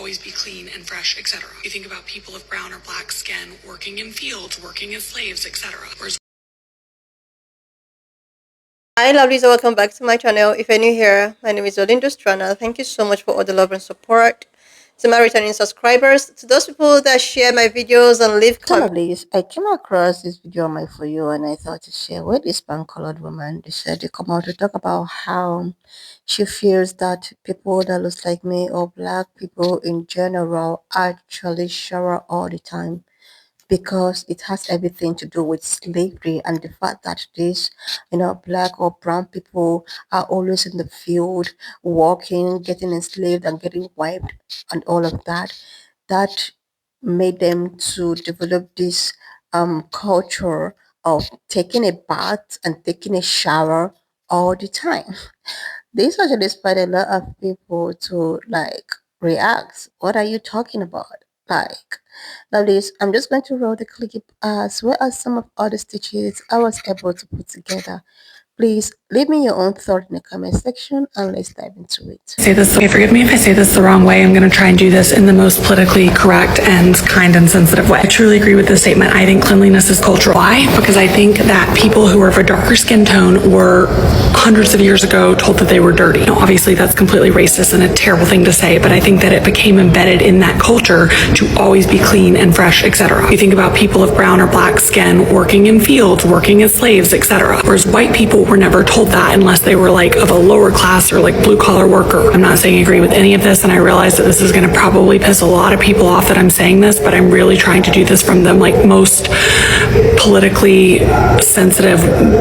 always be clean and fresh, etc. You think about people of brown or black skin working in fields, working as slaves, etc. Whereas hi lovelies, and welcome back to my channel. If you're new here, my name is Olinda Strana. Thank you so much for all the love and support. To my returning subscribers, to those people that share my videos and leave comments. Lovelies, I came across this video on my For You and I thought to share with this pan-colored woman. They said they come out to talk about how she fears that people that looks like me or black people in general actually shower all the time, because it has everything to do with slavery and the fact that these, black or brown people are always in the field, working, getting enslaved and getting wiped and all of that. That made them to develop this culture of taking a bath and taking a shower all the time. This actually inspired a lot of people to like react. What are you talking about? Like, lovelies, I'm just going to roll the clip as well as some of other stitches I was able to put together. Please leave me your own thought in the comment section and let's dive into it. say this, okay, forgive me if I say this the wrong way. I'm going to try and do this in the most politically correct and kind and sensitive way. I truly agree with this statement. I think cleanliness is cultural. Why? Because I think that people who are of a darker skin tone were hundreds of years ago told that they were dirty. Now, obviously that's completely racist and a terrible thing to say, but I think that it became embedded in that culture to always be clean and fresh, etc. You think about people of brown or black skin working in fields, working as slaves, etc. Whereas white people were never told that unless they were like of a lower class or like blue collar worker. I'm not saying I agree with any of this, and I realize that this is going to probably piss a lot of people off that I'm saying this, but I'm really trying to do this from the like most politically sensitive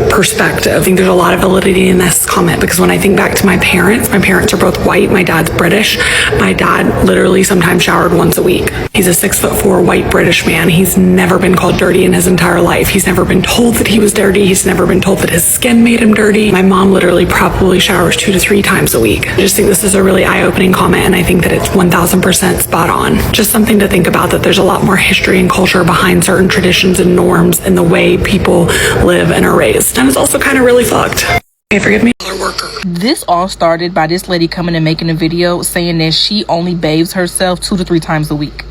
perspective. I think there's a lot of validity in this comment because when I think back to my parents are both white. My dad's British. My dad literally sometimes showered once a week. He's a 6'4" white British man. He's never been called dirty in his entire life. He's never been told that he was dirty. He's never been told that his skin made him dirty. My mom literally probably showers 2 to 3 times a week. I just think this is a really eye-opening comment, and I think that it's 1000% spot on. Just something to think about, that there's a lot more history and culture behind certain traditions and norms and the way people live and are raised. And it's also kind of really fucked. Okay, forgive me. This all started by this lady coming and making a video saying that she only bathes herself 2 to 3 times a week.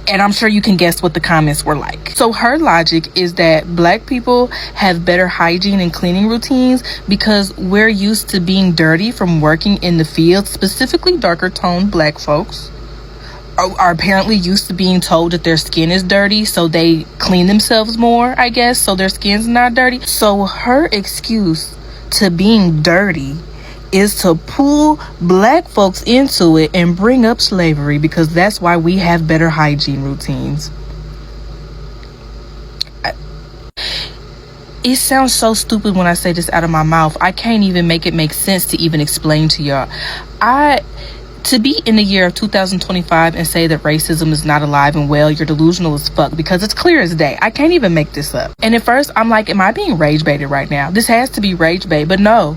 And I'm sure you can guess what the comments were like. So her logic is that black people have better hygiene and cleaning routines because we're used to being dirty from working in the fields. Specifically, darker toned black folks are apparently used to being told that their skin is dirty, so they clean themselves more, I guess, so their skin's not dirty. So her excuse to being dirty is to pull black folks into it and bring up slavery because that's why we have better hygiene routines. It sounds so stupid when I say this out of my mouth. I can't even make it make sense to even explain to y'all. To be in the year of 2025 and say that racism is not alive and well, you're delusional as fuck, because it's clear as day. I can't even make this up. And at first, I'm like, am I being rage baited right now? This has to be rage bait. But no,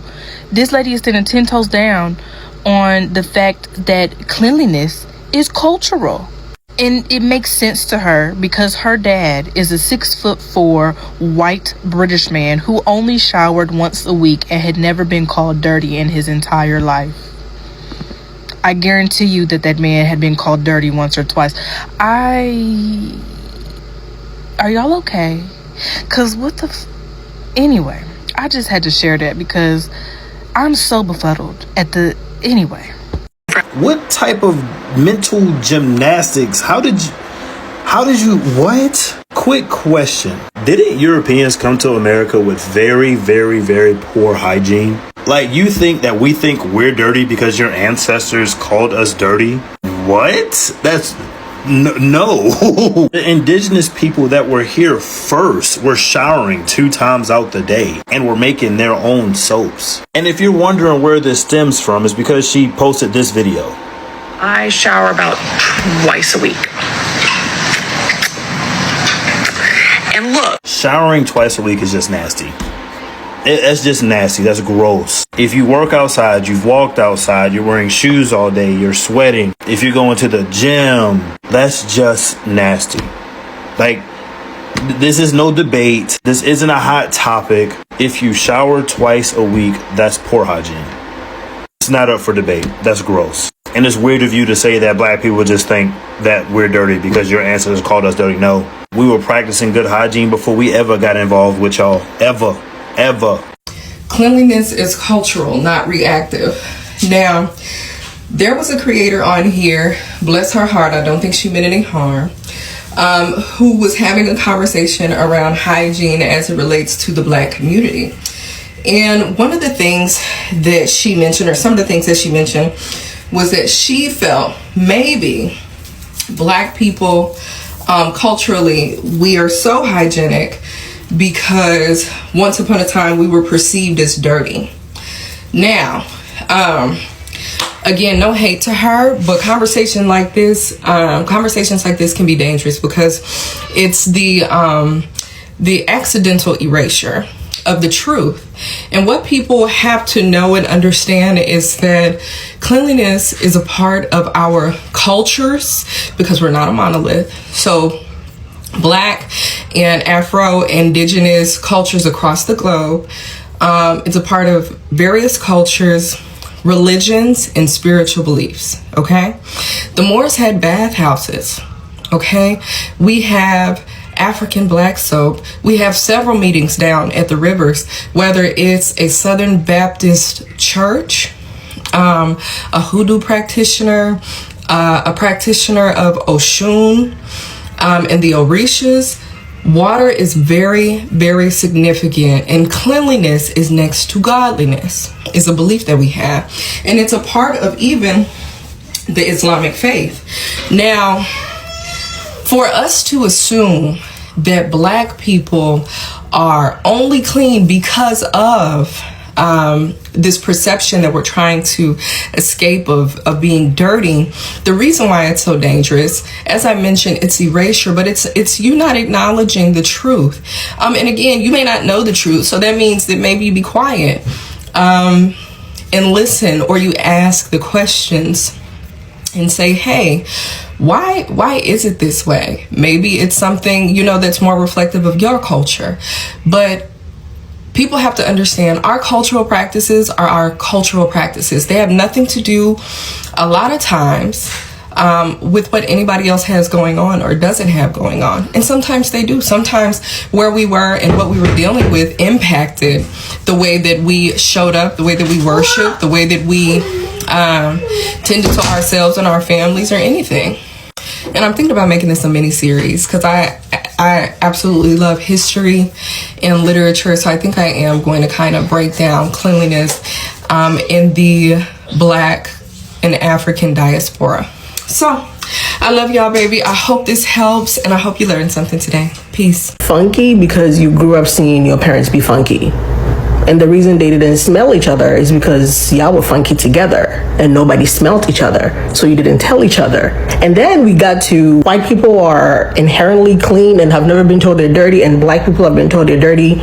this lady is standing 10 toes down on the fact that cleanliness is cultural. And it makes sense to her because her dad is a 6'4" white British man who only showered once a week and had never been called dirty in his entire life. I guarantee you that man had been called dirty once or twice. Are y'all okay? Cause what the anyway, I just had to share that because I'm so befuddled anyway. What type of mental gymnastics? How did you what? Quick question. Didn't Europeans come to America with very, very, very poor hygiene? Like, you think that we think we're dirty because your ancestors called us dirty? What? That's no. The indigenous people that were here first were showering 2 times out the day and were making their own soaps. And if you're wondering where this stems from, it's because she posted this video. I shower about twice a week. And look, showering twice a week is just nasty. That's just nasty. That's gross. If you work outside, you've walked outside, you're wearing shoes all day, you're sweating. If you're going to the gym, that's just nasty. Like, this is no debate. This isn't a hot topic. If you shower twice a week, that's poor hygiene. It's not up for debate. That's gross. And it's weird of you to say that black people just think that we're dirty because your ancestors called us dirty. No, we were practicing good hygiene before we ever got involved with y'all. Ever. Cleanliness is cultural, not reactive. Now, there was a creator on here, bless her heart, I don't think she meant any harm, who was having a conversation around hygiene as it relates to the black community. And one of the things that she mentioned, or some of the things that she mentioned, was that she felt maybe black people, culturally, we are so hygienic because once upon a time we were perceived as dirty. Now, again, no hate to her, but conversations like this can be dangerous because it's the accidental erasure of the truth. And what people have to know and understand is that cleanliness is a part of our cultures because we're not a monolith. So black and Afro indigenous cultures across the globe, it's a part of various cultures, religions, and spiritual beliefs. Okay, the Moors had bathhouses. Okay, we have African black soap. We have several meetings down at the rivers, whether it's a Southern Baptist church, a hoodoo practitioner, a practitioner of Oshun, and the Orishas. Water is very, very significant, and cleanliness is next to godliness, is a belief that we have. And it's a part of even the Islamic faith. Now, for us to assume that black people are only clean because of this perception that we're trying to escape of being dirty, the reason why it's so dangerous, as I mentioned, it's erasure, but it's you not acknowledging the truth. And again, you may not know the truth, so that means that maybe you be quiet and listen, or you ask the questions and say, hey, why is it this way? Maybe it's something, that's more reflective of your culture. But people have to understand our cultural practices are our cultural practices. They have nothing to do, a lot of times, with what anybody else has going on or doesn't have going on. And sometimes they do. Sometimes where we were and what we were dealing with impacted the way that we showed up, the way that we worship, the way that we tended to ourselves and our families or anything. And I'm thinking about making this a mini series because I absolutely love history and literature. So I think I am going to kind of break down cleanliness in the black and African diaspora. So I love y'all, baby. I hope this helps, and I hope you learned something today. Peace. Funky because you grew up seeing your parents be funky. And the reason they didn't smell each other is because y'all were funky together and nobody smelled each other. So you didn't tell each other. And then we got to white people are inherently clean and have never been told they're dirty, and black people have been told they're dirty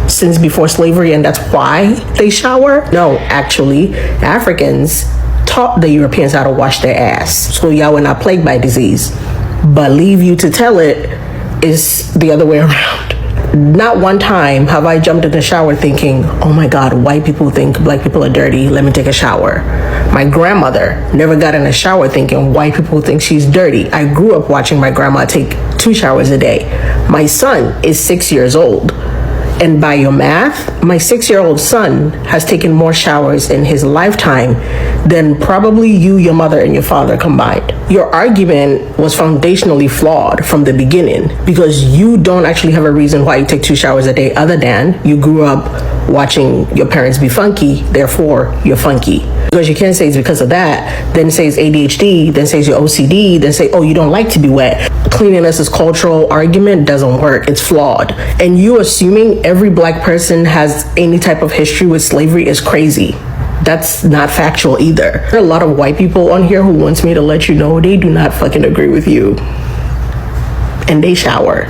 since before slavery, and that's why they shower. No, actually, Africans taught the Europeans how to wash their ass. So y'all were not plagued by disease. But leave you to tell it is the other way around. Not one time have I jumped in the shower thinking, oh my God, white people think black people are dirty, let me take a shower. My grandmother never got in a shower thinking white people think she's dirty. I grew up watching my grandma take 2 showers a day. My son is 6 years old. And by your math, my 6-year-old son has taken more showers in his lifetime than probably you, your mother, and your father combined. Your argument was foundationally flawed from the beginning because you don't actually have a reason why you take 2 showers a day other than you grew up watching your parents be funky, therefore you're funky. Because you can't say it's because of that, then say it's ADHD, then say it's your OCD, then say, oh, you don't like to be wet. Cleanliness is cultural argument doesn't work. It's flawed. And you assuming every black person has any type of history with slavery is crazy. That's not factual either. There are a lot of white people on here who wants me to let you know they do not fucking agree with you. And they shower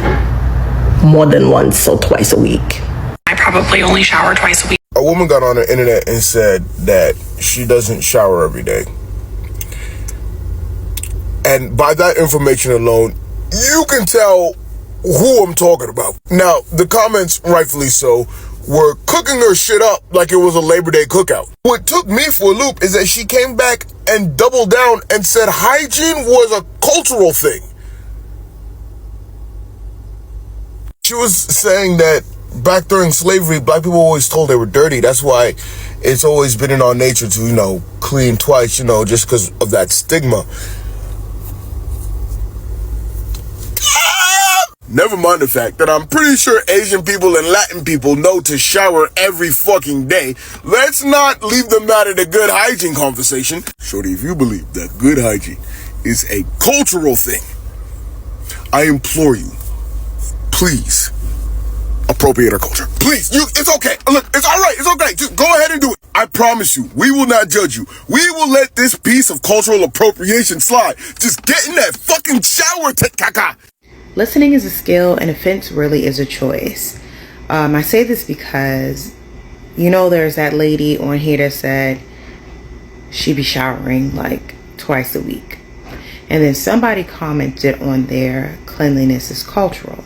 more than once or twice a week. I probably only shower twice a week. A woman got on the internet and said that she doesn't shower every day. And by that information alone, you can tell who I'm talking about. Now, the comments, rightfully so, were cooking her shit up like it was a Labor Day cookout. What took me for a loop is that she came back and doubled down and said hygiene was a cultural thing. She was saying that back during slavery, black people were always told they were dirty. That's why it's always been in our nature to, you know, clean twice, you know, just because of that stigma. Never mind the fact that I'm pretty sure Asian people and Latin people know to shower every fucking day. Let's not leave the matter to good hygiene conversation. Shorty, if you believe that good hygiene is a cultural thing, I implore you, please appropriate our culture. Please, it's okay. Look, it's all right. It's okay. Just go ahead and do it. I promise you, we will not judge you. We will let this piece of cultural appropriation slide. Just get in that fucking shower, caca. Listening is a skill and offense really is a choice. I say this because, you know, there's that lady on here that said she be showering like twice a week. And then somebody commented on there, cleanliness is cultural.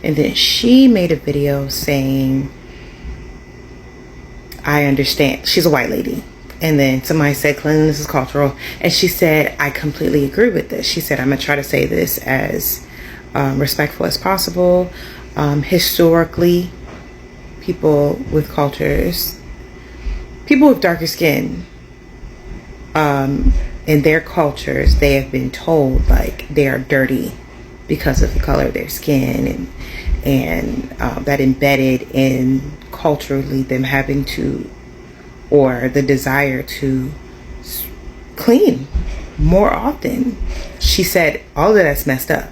And then she made a video saying, I understand. She's a white lady. And then somebody said cleanliness is cultural. And she said, I completely agree with this. She said, I'm going to try to say this as respectful as possible. Historically, people with cultures, people with darker skin, in their cultures, they have been told like they are dirty because of the color of their skin, and that embedded in culturally them having to, or the desire to clean more often. She said all of that's messed up.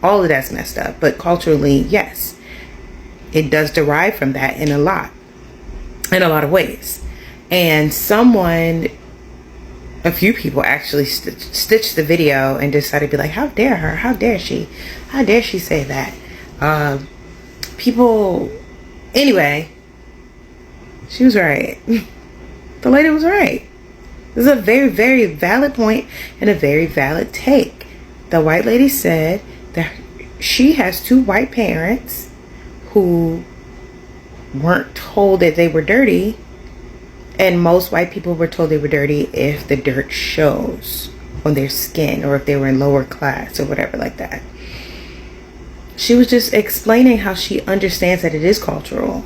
All of that's messed up. But culturally, yes, it does derive from that in a lot of ways. And a few people actually stitched the video and decided to be like, how dare her? How dare she? How dare she say that? Anyway, she was right. The lady was right. This is a very, very valid point and a very valid take. The white lady said that she has two white parents who weren't told that they were dirty, and most white people were told they were dirty if the dirt shows on their skin or if they were in lower class or whatever like that. She was just explaining how she understands that it is cultural.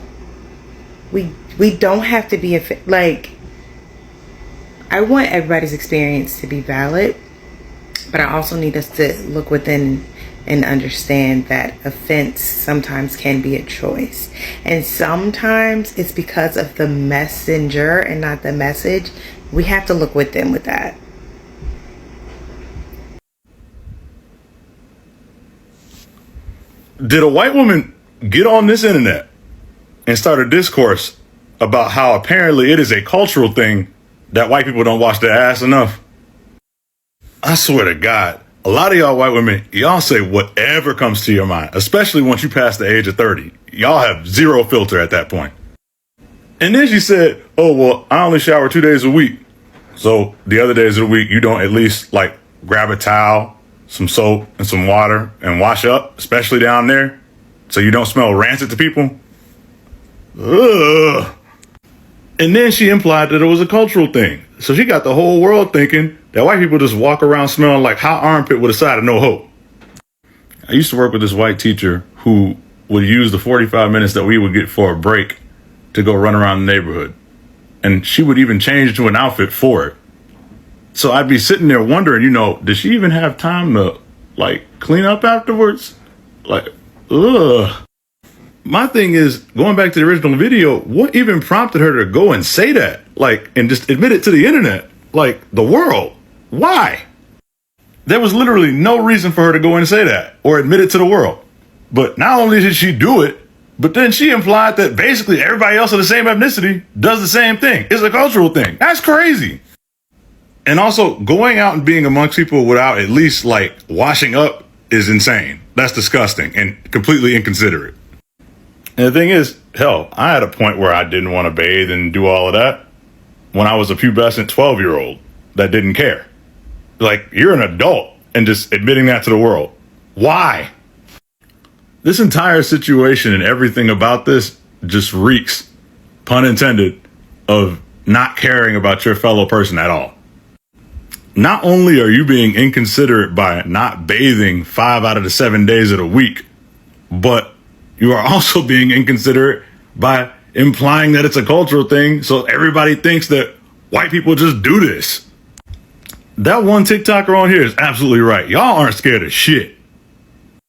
We don't have to be like, I want everybody's experience to be valid, but I also need us to look within and understand that offense sometimes can be a choice. And sometimes it's because of the messenger and not the message. We have to look within with that. Did a white woman get on this internet and start a discourse about how apparently it is a cultural thing that white people don't wash their ass enough? I swear to God, a lot of y'all white women, y'all say whatever comes to your mind, especially once you pass the age of 30. Y'all have zero filter at that point. And then she said, oh, well, I only shower 2 days a week. So the other days of the week, you don't at least like grab a towel, some soap and some water and wash up, especially down there, so you don't smell rancid to people. Ugh. And then she implied that it was a cultural thing. So she got the whole world thinking that white people just walk around smelling like hot armpit with a side of no hope. I used to work with this white teacher who would use the 45 minutes that we would get for a break to go run around the neighborhood. And she would even change to an outfit for it. So I'd be sitting there wondering, you know, did she even have time to like clean up afterwards? Like, ugh. My thing is, going back to the original video, what even prompted her to go and say that? Like, and just admit it to the internet? Like, the world? Why? There was literally no reason for her to go in and say that or admit it to the world. But not only did she do it, but then she implied that basically everybody else of the same ethnicity does the same thing. It's a cultural thing. That's crazy. And also, going out and being amongst people without at least like washing up is insane. That's disgusting and completely inconsiderate. And the thing is, hell, I had a point where I didn't want to bathe and do all of that when I was a pubescent 12-year-old that didn't care. Like, you're an adult and just admitting that to the world. Why? This entire situation and everything about this just reeks pun intended, of not caring about your fellow person at all. Not only are you being inconsiderate by not bathing 5 out of the 7 days of the week, but you are also being inconsiderate by implying that it's a cultural thing, so everybody thinks that white people just do this. That one TikToker on here is absolutely right. Y'all aren't scared of shit.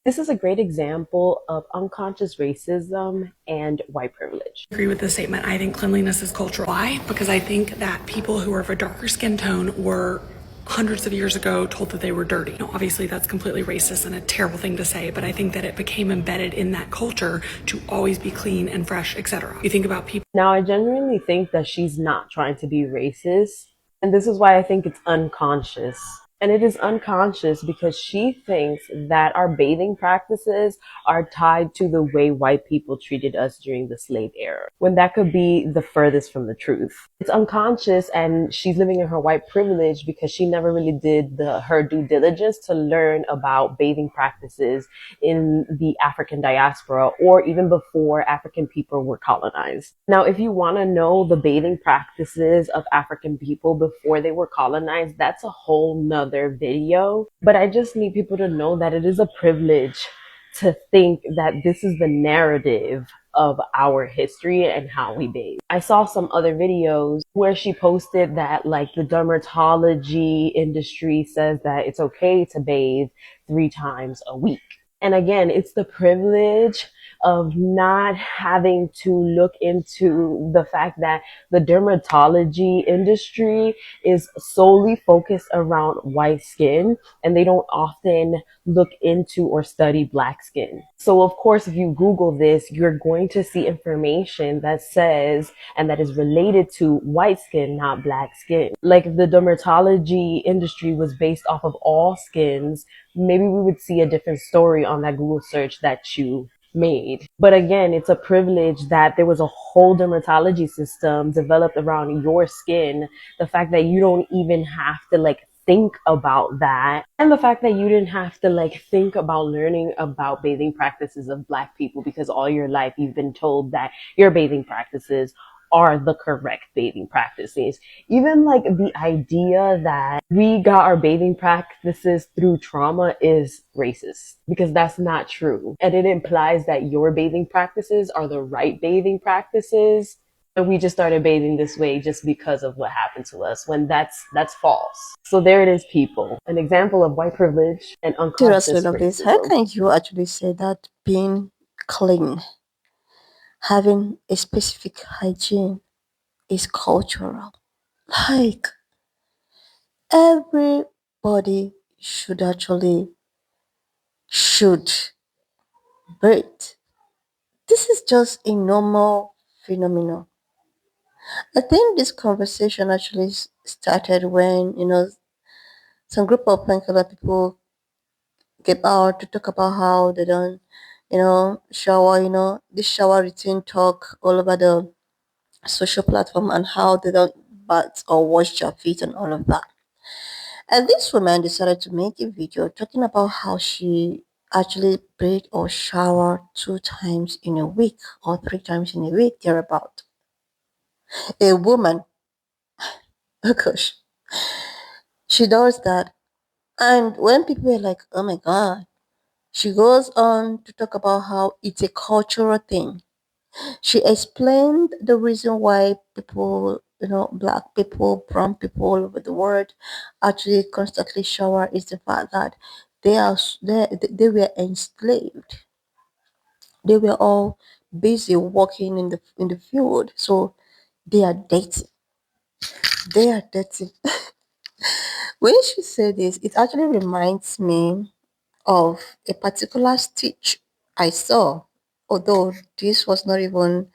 This is a great example of unconscious racism and white privilege. I agree with this statement. I think cleanliness is cultural. Why? Because I think that people who are of a darker skin tone were hundreds of years ago told that they were dirty. Now, obviously that's completely racist and a terrible thing to say, but I think that it became embedded in that culture to always be clean and fresh, etc. You think about people. Now, I genuinely think that she's not trying to be racist, and this is why I think it's unconscious. And it is unconscious because she thinks that our bathing practices are tied to the way white people treated us during the slave era, when that could be the furthest from the truth. It's unconscious, and she's living in her white privilege because she never really did her due diligence to learn about bathing practices in the African diaspora or even before African people were colonized. Now, if you want to know the bathing practices of African people before they were colonized, that's a whole nother video. But I just need people to know that it is a privilege to think that this is the narrative of our history and how we bathe. I saw some other videos where she posted that like the dermatology industry says that it's okay to bathe 3 times a week. And again, it's the privilege of not having to look into the fact that the dermatology industry is solely focused around white skin, and they don't often look into or study black skin. So of course, if you Google this, you're going to see information that says, and that is related to white skin, not black skin. Like if the dermatology industry was based off of all skins, maybe we would see a different story on that Google search that you made. But again, it's a privilege that there was a whole dermatology system developed around your skin. The fact that you don't even have to like think about that, and the fact that you didn't have to like think about learning about bathing practices of black people because all your life you've been told that your bathing practices are the correct bathing practices. Even like the idea that we got our bathing practices through trauma is racist, because that's not true. And it implies that your bathing practices are the right bathing practices, and we just started bathing this way just because of what happened to us, when that's false. So there it is, people. An example of white privilege and unconscious Seriously, love this. racism. How can you actually say that being clean, having a specific hygiene is cultural? Like, everybody should breathe. This is just a normal phenomenon. I think this conversation actually started when, some group of Pankala people get out to talk about how they don't, shower, this shower routine talk all over the social platform, and how they don't bath or wash their feet and all of that. And this woman decided to make a video talking about how she actually bathe or shower 2 times in a week or 3 times in a week, thereabout. A woman, oh gosh, she does that. And when people are like, oh my God, she goes on to talk about how it's a cultural thing. She explained the reason why people, black people, brown people all over the world actually constantly shower is the fact that they were enslaved. They were all busy working in the field, so they are dirty. They are dirty. When she said this, it actually reminds me of a particular stitch I saw, although this was not even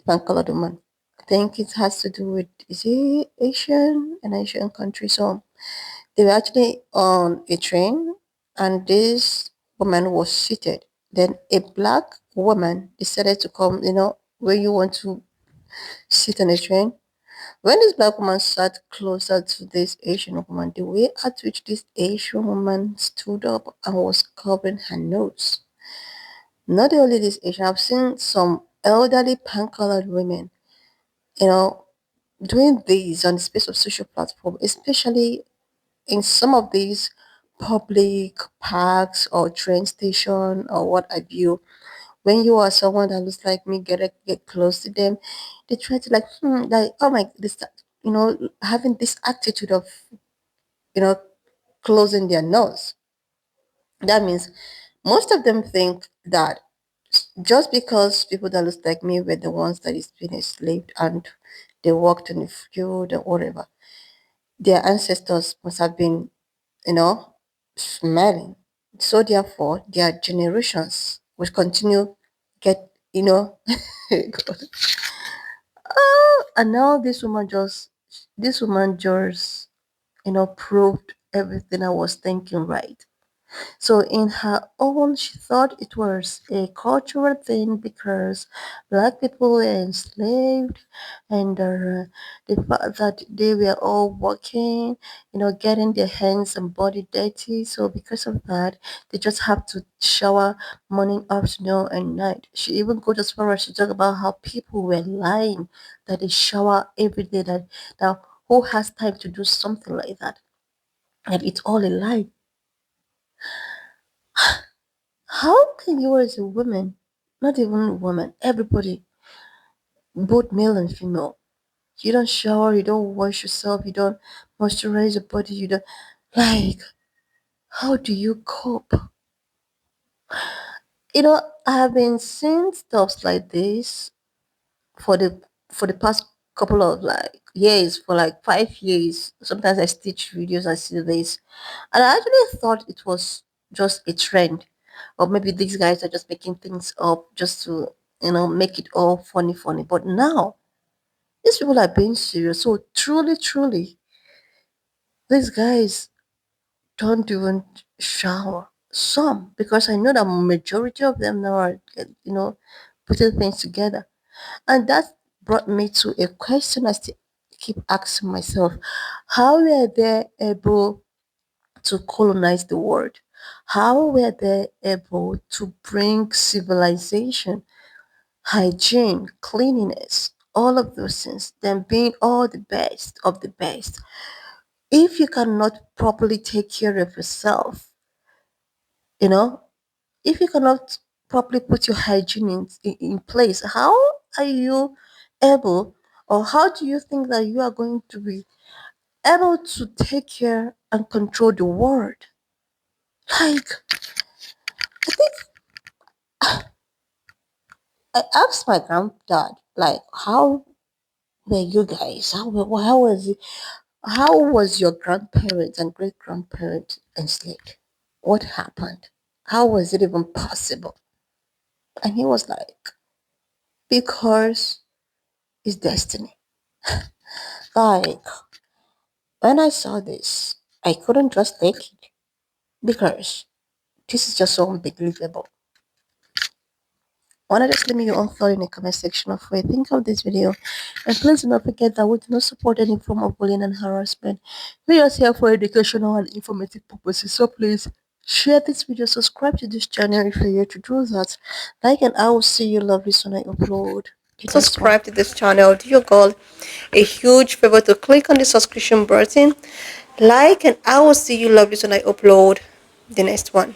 Pankala woman. I think it has to do with, is it an Asian country? So they were actually on a train, and this woman was seated. Then a black woman decided to come, when you want to sit on a train. When this black woman sat closer to this Asian woman, the way at which this Asian woman stood up and was covering her nose. Not only this Asian, I've seen some elderly pan-colored women. you know, doing these on the space of social platform, especially in some of these public parks or train station or what have you, when you are someone that looks like me, get close to them, they try to like, like, oh my, this, having this attitude of, you know, closing their nose. That means most of them think that just because people that look like me were the ones that is being enslaved and they worked in the field or whatever, their ancestors must have been, you know, smelling. So therefore, their generations will continue get, God. And now this woman just, proved everything I was thinking right. So, in her own, she thought it was a cultural thing because black people were enslaved and the fact that they were all working, getting their hands and body dirty. So, because of that, they just have to shower morning, afternoon, and night. She even goes as far as to talk about how people were lying that they shower every day. That now, who has time to do something like that? And it's all a lie. How can you as a woman, not even a woman, everybody, both male and female, you don't shower, you don't wash yourself, you don't moisturize your body, you don't like how do you cope? I have been seeing stuff like this for the past couple of like years, for like 5 years. Sometimes I stitch videos, I see this. And I actually thought it was just a trend. Or maybe these guys are just making things up just to, make it all funny, funny. But now, these people are being serious. So truly, truly, these guys don't even shower. Some, because I know that majority of them now are, putting things together. And that brought me to a question I still keep asking myself. How were they able to colonize the world? How were they able to bring civilization, hygiene, cleanliness, all of those things, them being all the best of the best? If you cannot properly take care of yourself, you know, if you cannot properly put your hygiene in place, how are you able, or how do you think that you are going to be able to take care and control the world? Like, I think I asked my granddad, like, how were you guys? How was it? How was your grandparents and great grandparents enslaved? What happened? How was it even possible? And he was like, because it's destiny. Like, when I saw this, I couldn't just take it because this is just so unbelievable. Wanna just leave me your own thought in the comment section of what you think of this video. And please do not forget that we do not support any form of bullying and harassment. We are here for educational and informative purposes. So please share this video, subscribe to this channel if you're here to do that. Like, and I will see you lovely when I upload the next one. Subscribe to this channel. Do your girl a huge favor to click on the subscription button. Like, and I will see you lovely when I upload the next one.